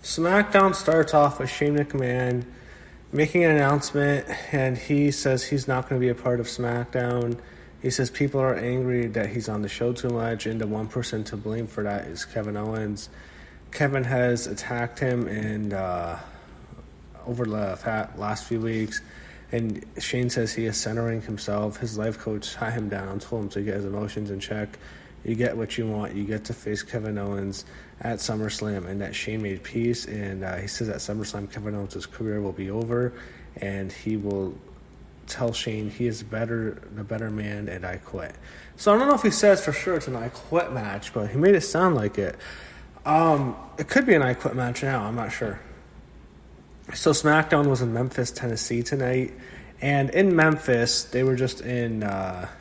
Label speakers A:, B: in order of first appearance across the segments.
A: SmackDown starts off with Shane McMahon making an announcement, and he says he's not going to be a part of SmackDown. He says people are angry that he's on the show too much, and the one person to blame for that is Kevin Owens. Kevin has attacked him over the last few weeks, and Shane says he is centering himself. His life coach sat him down, told him to get his emotions in check. You get what you want. You get to face Kevin Owens at SummerSlam, and that Shane made peace. And he says at SummerSlam, Kevin Owens' career will be over, and he will tell Shane he is the better man, and I quit. So I don't know if he says for sure it's an I quit match, but he made it sound like it. It could be an I quit match now. I'm not sure. So SmackDown was in Memphis, Tennessee tonight, and in Memphis they were just in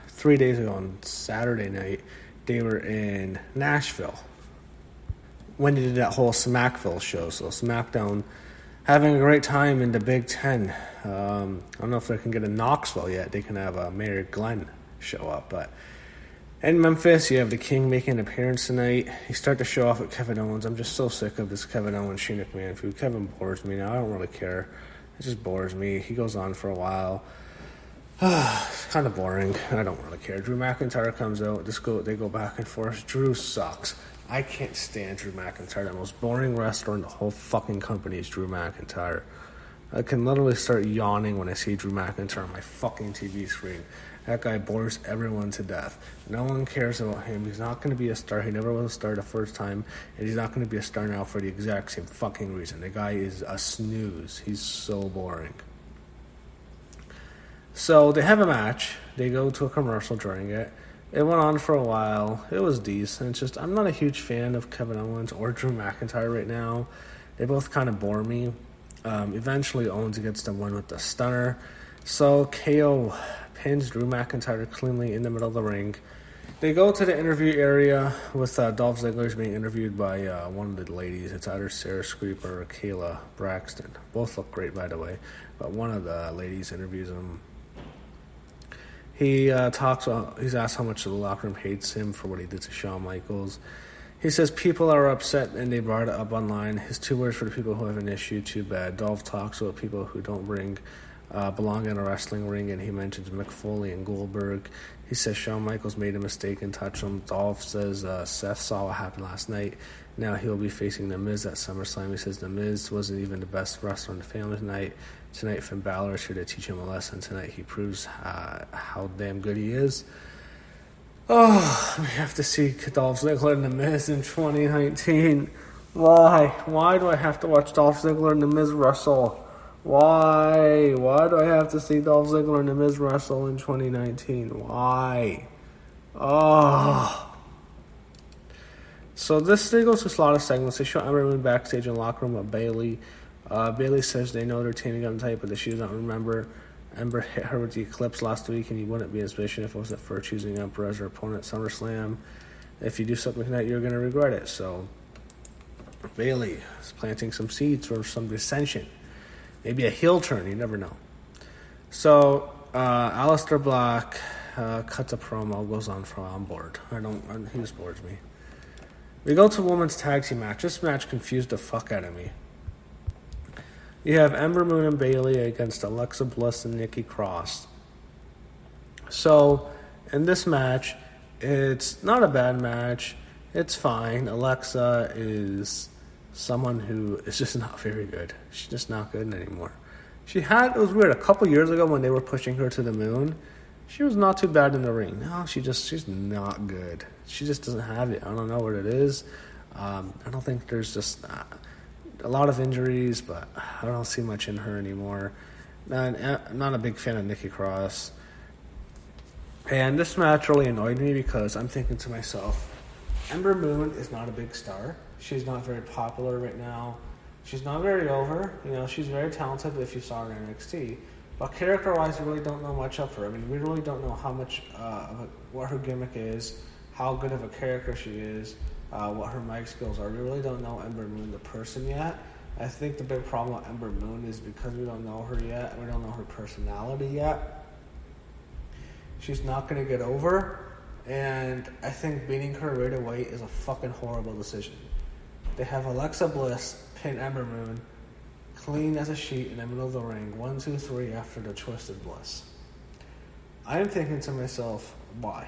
A: 3 days ago on Saturday night. They were in Nashville when they did that whole Smackville show. So SmackDown having a great time in the Big Ten. I don't know if they can get a Knoxville yet. They can have Mayor Glenn show up. But in Memphis, you have the King making an appearance tonight. You start the show off with Kevin Owens. I'm just so sick of this Kevin Owens, Shane McMahon feud. Kevin bores me now. I don't really care. It just bores me. He goes on for a while. It's kind of boring. I don't really care. Drew McIntyre comes out. They go back and forth. Drew sucks. I can't stand Drew McIntyre. The most boring wrestler in the whole fucking company is Drew McIntyre. I can literally start yawning when I see Drew McIntyre on my fucking TV screen. That guy bores everyone to death. No one cares about him. He's not going to be a star. He never was a star the first time, and he's not going to be a star now for the exact same fucking reason. The guy is a snooze. He's so boring. So they have a match. They go to a commercial during it. It went on for a while. It was decent. It's just I'm not a huge fan of Kevin Owens or Drew McIntyre right now. They both kind of bore me. Eventually, Owens gets the win with the stunner. So KO pins Drew McIntyre cleanly in the middle of the ring. They go to the interview area with Dolph Ziggler being interviewed by one of the ladies. It's either Sarah Screeper or Kayla Braxton. Both look great, by the way. But one of the ladies interviews him. He's asked how much the locker room hates him for what he did to Shawn Michaels. He says people are upset and they brought it up online. His 2 words for the people who have an issue, too bad. Dolph talks about people who don't belong in a wrestling ring, and he mentions Mick Foley and Goldberg. He says Shawn Michaels made a mistake and touched him. Dolph says Seth saw what happened last night. Now he'll be facing The Miz at SummerSlam. He says The Miz wasn't even the best wrestler in the family tonight. Tonight, Finn Balor is here to teach him a lesson. Tonight, he proves how damn good he is. Oh, we have to see Dolph Ziggler and The Miz in 2019. Why? Why do I have to watch Dolph Ziggler and The Miz wrestle? Why? Why do I have to see Dolph Ziggler and The Miz wrestle in 2019? Why? Oh. So they go through a lot of segments. They show Ember Moon backstage in the locker room with Bayley. Bayley says they know they're teaming up tight, but that she doesn't remember. Ember hit her with the Eclipse last week, and he wouldn't be as patient if it wasn't for choosing Ember as her opponent at SummerSlam. If you do something like that, you're going to regret it. So Bayley is planting some seeds for some dissension. Maybe a heel turn, you never know. So Aleister Black cuts a promo, goes on from on board. He just bores me. We go to a women's tag team match. This match confused the fuck out of me. You have Ember Moon and Bayley against Alexa Bliss and Nikki Cross. So, in this match, it's not a bad match. It's fine. Alexa is someone who is just not very good. She's just not good anymore. It was weird, a couple years ago when they were pushing her to the moon, she was not too bad in the ring. Now she's not good. She just doesn't have it. I don't know what it is. I don't think there's just a lot of injuries, but I don't see much in her anymore. I'm not a big fan of Nikki Cross. And this match really annoyed me because I'm thinking to myself, Ember Moon is not a big star. She's not very popular right now. She's not very over. She's very talented if you saw her in NXT. But character-wise, we really don't know much of her. I mean, we really don't know how much what her gimmick is, how good of a character she is, what her mic skills are. We really don't know Ember Moon, the person, yet. I think the big problem with Ember Moon is because we don't know her yet, we don't know her personality yet. She's not going to get over, and I think beating her right away is a fucking horrible decision. They have Alexa Bliss pin Ember Moon clean as a sheet in the middle of the ring, 1, 2, 3 after the Twisted Bliss. I am thinking to myself, why?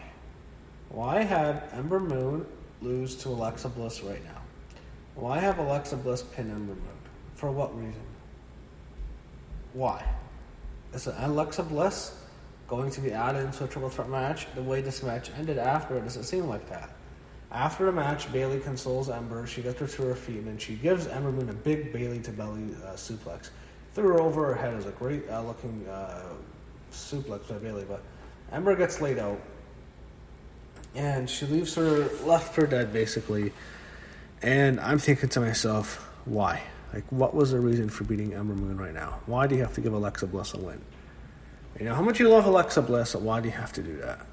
A: Why have Ember Moon lose to Alexa Bliss right now? Why have Alexa Bliss pin Ember Moon? For what reason? Why? Is Alexa Bliss going to be added into a triple threat match? The way this match ended after it doesn't seem like that. After the match, Bayley consoles Ember. She gets her to her feet, and then she gives Ember Moon a big Bayley to belly suplex. Threw her over her head. It was a great looking suplex by Bayley, but Ember gets laid out, and she left her dead basically. And I'm thinking to myself, why? Like, what was the reason for beating Ember Moon right now? Why do you have to give Alexa Bliss a win? You know how much you love Alexa Bliss, why do you have to do that?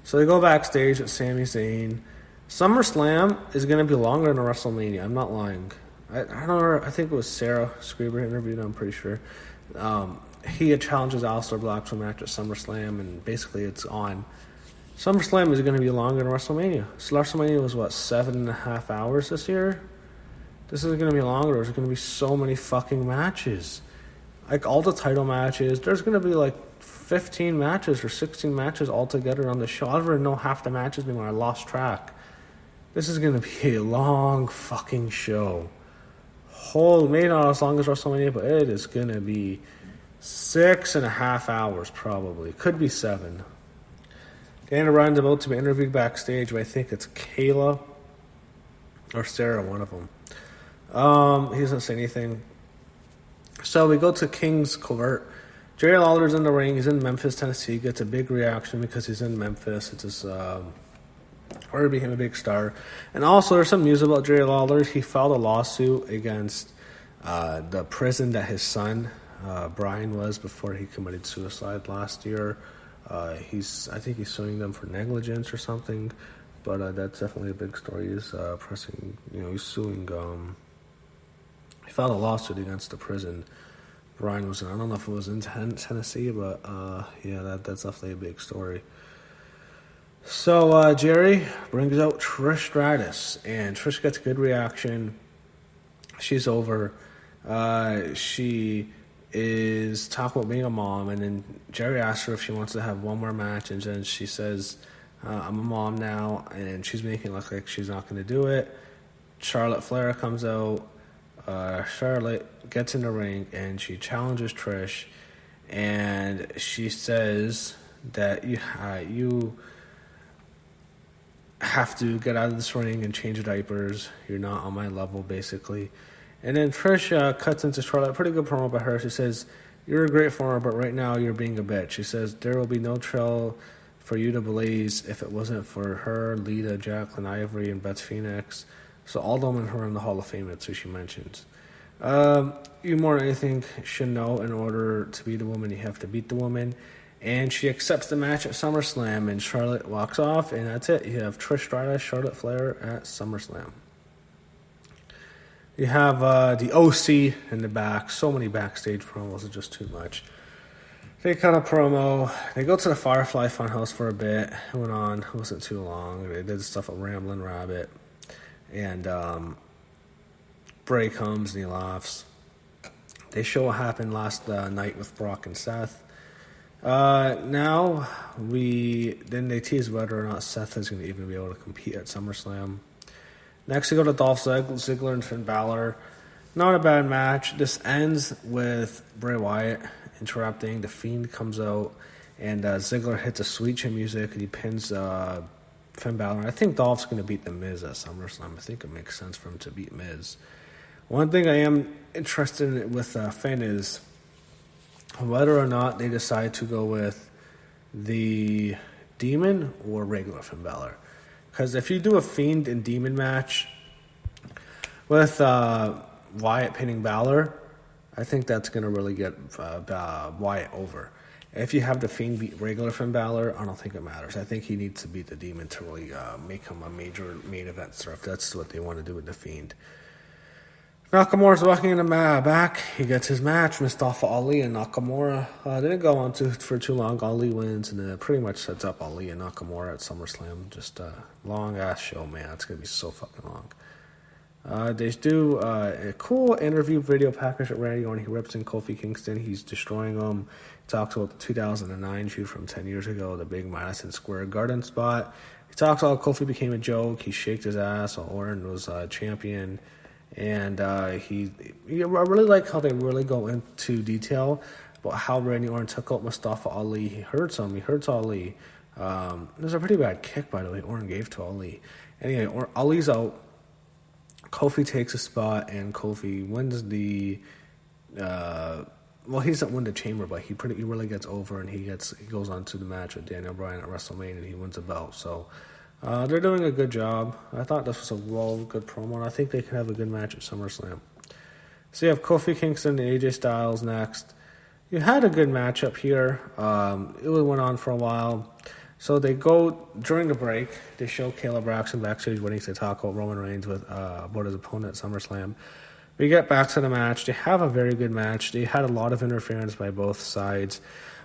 A: So they go backstage with Sami Zayn. SummerSlam is going to be longer than WrestleMania. I'm not lying. I don't know. I think it was Sarah Screeber interviewed him, I'm pretty sure. He challenges Aleister Black to a match at SummerSlam, and basically it's on. SummerSlam is going to be longer than WrestleMania. So WrestleMania was, 7.5 hours this year? This is going to be longer. There's going to be so many fucking matches. Like, all the title matches. There's going to be, 15 matches or 16 matches altogether on the show. I don't even know half the matches anymore. I lost track. This is going to be a long fucking show. Maybe not as long as WrestleMania, but it is going to be 6.5 hours probably. Could be 7. Dana Bryan's about to be interviewed backstage, but I think it's Kayla or Sarah, one of them. He doesn't say anything. So we go to King's Court. Jerry Lawler's in the ring. He's in Memphis, Tennessee. Gets a big reaction because he's in Memphis. It's just already became a big star. And also, there's some news about Jerry Lawler. He filed a lawsuit against the prison that his son, Brian, was before he committed suicide last year. I think he's suing them for negligence or something. But that's definitely a big story. He's he's suing. He filed a lawsuit against the prison Brian was in. I don't know if it was in Tennessee, but that's definitely a big story. So Jerry brings out Trish Stratus, and Trish gets a good reaction. She's over. She is talking about being a mom, and then Jerry asks her if she wants to have one more match, and then she says, I'm a mom now, and she's making it look like she's not going to do it. Charlotte Flair comes out. Charlotte gets in the ring and she challenges Trish, and she says that you have to get out of this ring and change your diapers. You're not on my level, basically. And then Trish cuts into Charlotte. Pretty good promo by her. She says, you're a great performer, but right now you're being a bitch. She says, there will be no trail for you to blaze if it wasn't for her, Lita, Jacqueline Ivory, and Beth Phoenix. So all of them and her in the Hall of Fame, that's who she mentions. You more than anything should know, in order to be the woman, you have to beat the woman. And she accepts the match at SummerSlam, and Charlotte walks off, and that's it. You have Trish Stratus, Charlotte Flair at SummerSlam. You have the OC in the back. So many backstage promos, it's just too much. They cut a promo. They go to the Firefly Funhouse for a bit. It went on. It wasn't too long. They did stuff with Ramblin' Rabbit. And Bray comes and he laughs. They show what happened last night with Brock and Seth. Now they tease whether or not Seth is going to even be able to compete at SummerSlam. Next we go to Dolph Ziggler and Finn Balor. Not a bad match. This ends with Bray Wyatt interrupting. The Fiend comes out and Ziggler hits a sweet chin music and he pins Finn Balor. I think Dolph's going to beat The Miz at SummerSlam. I think it makes sense for him to beat Miz. One thing I am interested in with Finn is whether or not they decide to go with the Demon or regular Finn Balor. Because if you do a Fiend and Demon match with Wyatt pinning Balor, I think that's going to really get Wyatt over. If you have the Fiend beat regular Finn Balor, I don't think it matters. I think he needs to beat the Demon to really make him a major main event star, if that's what they want to do with the Fiend. Nakamura's walking in the back. He gets his match, Mustafa Ali and Nakamura. Didn't go on for too long. Ali wins, and it pretty much sets up Ali and Nakamura at SummerSlam. Just a long-ass show, man. It's going to be so fucking long. They do a cool interview video package with Randy Orton. He rips in Kofi Kingston. He's destroying him. He talks about the 2009 shoot from 10 years ago, the big Madison Square Garden spot. He talks about how Kofi became a joke. He shaked his ass while Orton was champion. And I really like how they really go into detail about how Randy Orton took out Mustafa Ali. He hurts him. He hurts Ali. There's a pretty bad kick, by the way, Orton gave to Ali. Anyway, Ali's out. Kofi takes a spot, and Kofi wins the. He doesn't win the chamber, but he really gets over, and he goes on to the match with Daniel Bryan at WrestleMania, and he wins the belt. So they're doing a good job. I thought this was a good promo, and I think they can have a good match at SummerSlam. So you have Kofi Kingston and AJ Styles next. You had a good matchup here. It went on for a while. So they go, during the break, they show Caleb Braxton backstage waiting to talk about Roman Reigns about his opponent at SummerSlam. We get back to the match. They have a very good match. They had a lot of interference by both sides.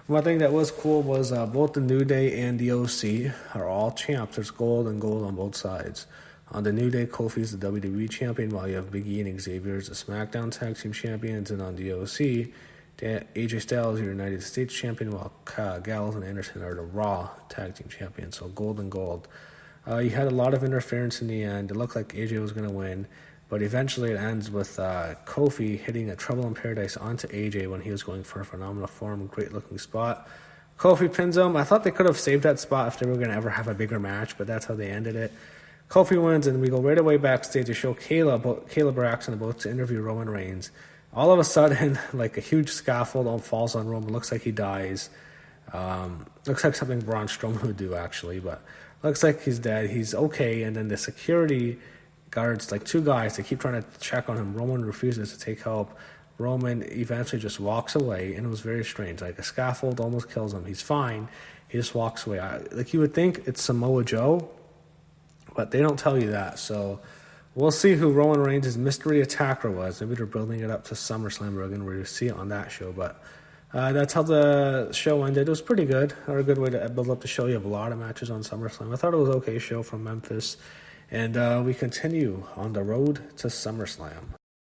A: One thing that was cool was both the New Day and the OC are all champs. There's gold and gold on both sides. On the New Day, Kofi's the WWE champion, while you have Big E and Xavier as the SmackDown Tag Team champions. And on the OC, AJ Styles, your United States champion, while Gallows and Anderson are the Raw Tag Team champions. So gold and gold. You had a lot of interference in the end. It looked like AJ was going to win, but eventually it ends with Kofi hitting a Trouble in Paradise onto AJ when he was going for a phenomenal form, great looking spot. Kofi pins him. I thought they could have saved that spot if they were going to ever have a bigger match, but that's how they ended it. Kofi wins, and we go right away backstage to show Caleb Braxton about to interview Roman Reigns. All of a sudden, like a huge scaffold falls on Roman. Looks like he dies. Looks like something Braun Strowman would do, actually. But looks like he's dead. He's okay. And then the security guards, like two guys, they keep trying to check on him. Roman refuses to take help. Roman eventually just walks away. And it was very strange. Like a scaffold almost kills him. He's fine. He just walks away. Like you would think it's Samoa Joe, but they don't tell you that. So we'll see who Roman Reigns' mystery attacker was. Maybe they're building it up to SummerSlam. We're going to see it on that show. But that's how the show ended. It was pretty good, or a good way to build up the show. You have a lot of matches on SummerSlam. I thought it was an okay show from Memphis. And we continue on the road to SummerSlam.